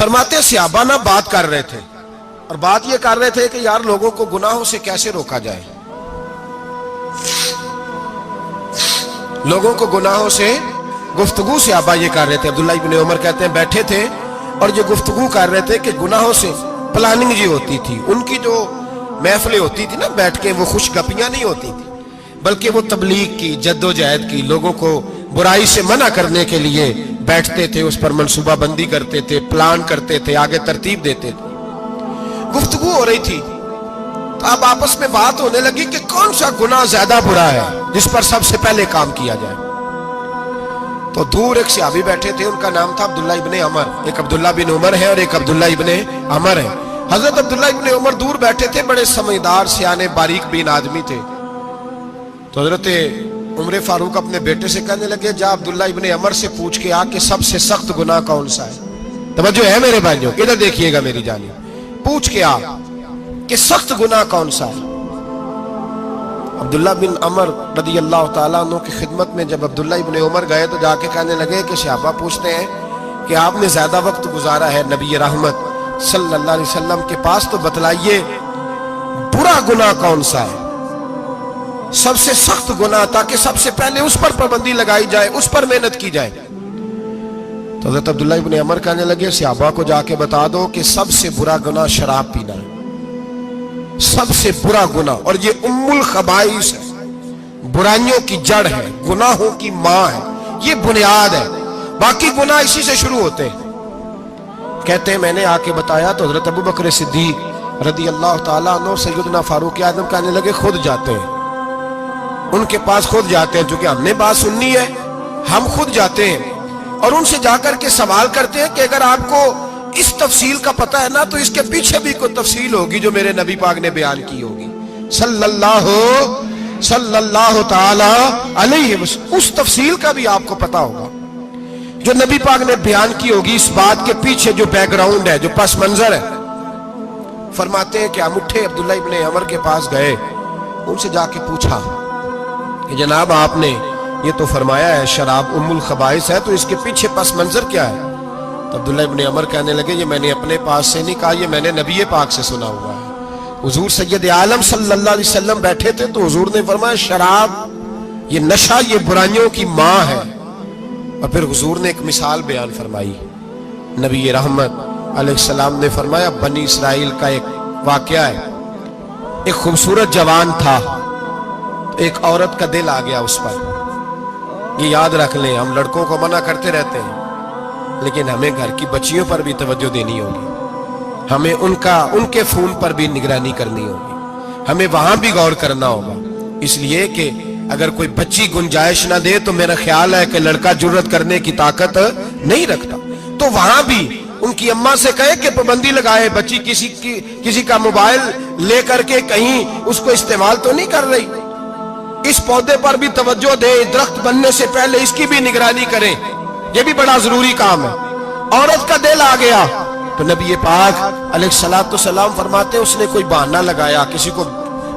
فرماتے صحابہ نہ بات کر رہے تھے، اور بات یہ کر رہے تھے کہ یار لوگوں کو گناہوں سے کیسے روکا جائے، لوگوں کو گناہوں سے گفتگو صحابہ یہ کر رہے تھے۔ عبداللہ ابن عمر کہتے ہیں بیٹھے تھے اور یہ گفتگو کر رہے تھے کہ گناہوں سے پلاننگ جی ہوتی تھی، ان کی جو محفلیں ہوتی تھی نا بیٹھ کے، وہ خوش گپیاں نہیں ہوتی تھی بلکہ وہ تبلیغ کی، جد و جہد کی، لوگوں کو برائی سے منع کرنے کے لیے بیٹھتے تھے، اس پر منصوبہ بندی کرتے تھے، پلان کرتے تھے، آگے ترتیب دیتے تھے۔ گفتگو ہو رہی تھی تو اب آپس میں بات ہونے لگی کہ کون سا گناہ زیادہ برا ہے جس پر سب سے پہلے کام کیا جائے۔ تو دور ایک صحابی بیٹھے تھے، ان کا نام تھا عبداللہ ابن عمر، ایک عبداللہ بن عمر ہے اور ایک عبداللہ ابن عمر ہے۔ حضرت عبداللہ ابن عمر دور بیٹھے تھے، بڑے سمجھدار سیانے باریک بین آدمی تھے۔ تو حضرت عمر فاروق اپنے بیٹے سے کہنے لگے جا عبداللہ ابن عمر سے پوچھ کے آ کہ سب سے سخت گناہ کون سا ہے۔ توجہ ہے میرے بھائیوں، ادھر دیکھیے گا میری جانب، پوچھ کے آ کہ سخت گناہ کون سا ہے۔ عبداللہ بن عمر رضی اللہ تعالیٰ عنہ کی خدمت میں جب عبداللہ ابن عمر گئے تو جا کے کہنے لگے کہ صحابہ پوچھتے ہیں کہ آپ نے زیادہ وقت گزارا ہے نبی رحمت صلی اللہ علیہ وسلم کے پاس، تو بتلائیے برا گناہ کون سا ہے، سب سے سخت گناہ، تاکہ سب سے پہلے اس پر پابندی لگائی جائے، اس پر محنت کی جائے۔ تو حضرت عبداللہ ابن عمر کہنے لگے صحابہ کو جا کے بتا دو کہ سب سے برا گناہ شراب پینا ہے، سب سے برا گناہ، اور یہ ام الخبائث ہے، برائیوں کی جڑ ہے، گناہوں کی ماں ہے، یہ بنیاد ہے، باقی گناہ اسی سے شروع ہوتے ہیں۔ کہتے ہیں میں نے آ کے بتایا تو حضرت ابو بکر صدیق رضی اللہ تعالیٰ عنہ سیدنا فاروق اعظم کہنے لگے خود جاتے ہیں، ان کے پاس خود جاتے ہیں، چونکہ ہم نے بات سننی ہے ہم خود جاتے ہیں اور ان سے جا کر کے سوال کرتے ہیں کہ اگر آپ کو اس تفصیل کا پتہ ہے نا تو اس کے پیچھے بھی کوئی تفصیل ہوگی جو میرے نبی پاک نے بیان کی ہوگی صلی اللہ تعالی علیہ وسلم، اس تفصیل کا بھی آپ کو پتہ ہوگا جو نبی پاک نے بیان کی ہوگی، اس بات کے پیچھے جو بیک گراؤنڈ ہے، جو پس منظر ہے۔ فرماتے ہیں کہ ہم اٹھے، عبداللہ ابن عمر کے پاس گئے، ان سے جا کے پوچھا کہ جناب آپ نے یہ تو فرمایا ہے شراب ام الخبائث ہے، تو اس کے پیچھے پس منظر کیا ہے؟ تو عبداللہ ابن عمر کہنے لگے یہ میں نے اپنے پاس سے نہیں کہا، یہ میں نے نبی پاک سے سنا ہوا ہے۔ حضور سید عالم صلی اللہ علیہ وسلم بیٹھے تھے تو حضور نے فرمایا شراب، یہ نشہ، یہ برائیوں کی ماں ہے۔ اور پھر حضور نے ایک مثال بیان فرمائی، نبی رحمت علیہ السلام نے فرمایا بنی اسرائیل کا ایک واقعہ ہے، ایک خوبصورت جوان تھا، ایک عورت کا دل آ گیا اس پر۔ یہ یاد رکھ لیں، ہم لڑکوں کو منع کرتے رہتے ہیں لیکن ہمیں گھر کی بچیوں پر بھی توجہ دینی ہوگی، ہمیں ان کے فون پر بھی نگرانی کرنی ہوگی، ہمیں وہاں بھی غور کرنا ہوگا، اس لیے کہ اگر کوئی بچی گنجائش نہ دے تو میرا خیال ہے کہ لڑکا جرت کرنے کی طاقت نہیں رکھتا، تو وہاں بھی ان کی اماں سے کہے کہ پابندی لگائے، بچی کسی کا موبائل لے کر کے کہیں اس کو استعمال تو نہیں کر رہی، اس پودے پر بھی توجہ دے، درخت بننے سے پہلے اس کی بھی نگرانی کریں، یہ بھی بڑا ضروری کام ہے۔ عورت کا دل آ گیا تو نبی پاک علیہ السلام فرماتے اس نے کوئی بہانہ لگایا، کسی کو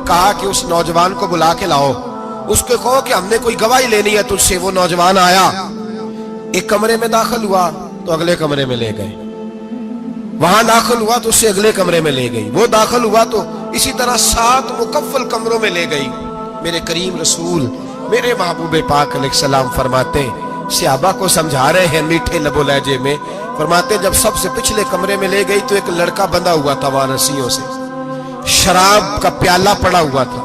کہا کہ اس نوجوان کو بلا کے لاؤ، اس کو کہو کہ ہم نے کوئی گواہی لینی ہے تجھ سے۔ وہ نوجوان آیا، ایک کمرے میں داخل ہوا تو اگلے کمرے میں لے گئے، وہاں داخل ہوا تو اس سے اگلے کمرے میں لے گئی، وہ داخل ہوا تو اسی طرح 7 مکفل کمروں میں لے گئی۔ میرے کریم رسول میرے محبوب پاک علیہ السلام فرماتے ہیں، صحابہ کو سمجھا رہے ہیں میٹھے لب و لہجے میں، فرماتے ہیں جب سب سے پچھلے کمرے میں لے گئی تو ایک لڑکا بندھا ہوا تھا وہاں رسیوں سے، شراب کا پیالہ پڑا ہوا تھا،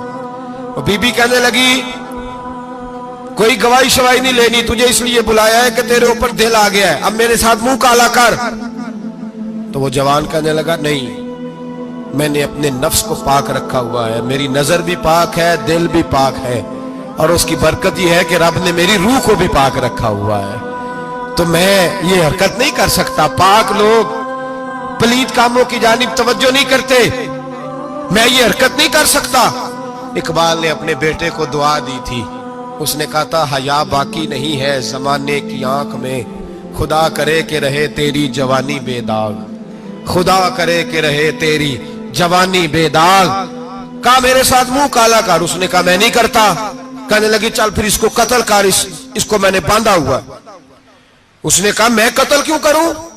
اور بی بی کہنے لگی کوئی گواہی شواہی نہیں لینی، تجھے اس لیے بلایا ہے کہ تیرے اوپر دل آ گیا ہے، اب میرے ساتھ منہ کالا کر۔ تو وہ جوان کہنے لگا نہیں، میں نے اپنے نفس کو پاک رکھا ہوا ہے، میری نظر بھی پاک ہے، دل بھی پاک ہے، اور اس کی برکت یہ ہے کہ رب نے میری روح کو بھی پاک رکھا ہوا ہے، تو میں یہ حرکت نہیں کر سکتا۔ پاک لوگ پلید کاموں کی جانب توجہ نہیں کرتے، میں یہ حرکت نہیں کر سکتا۔ اقبال نے اپنے بیٹے کو دعا دی تھی، اس نے کہا تھا حیا باقی نہیں ہے زمانے کی آنکھ میں، خدا کرے کہ رہے تیری جوانی بے داغ، خدا کرے کہ رہے تیری جوانی بے داغ۔ کہا میرے ساتھ منہ کالا کر، اس نے کہا میں نہیں کرتا۔ کہنے لگی چل پھر اس کو قتل کر، اس کو میں نے باندھا ہوا۔ اس نے کہا میں قتل کیوں کروں،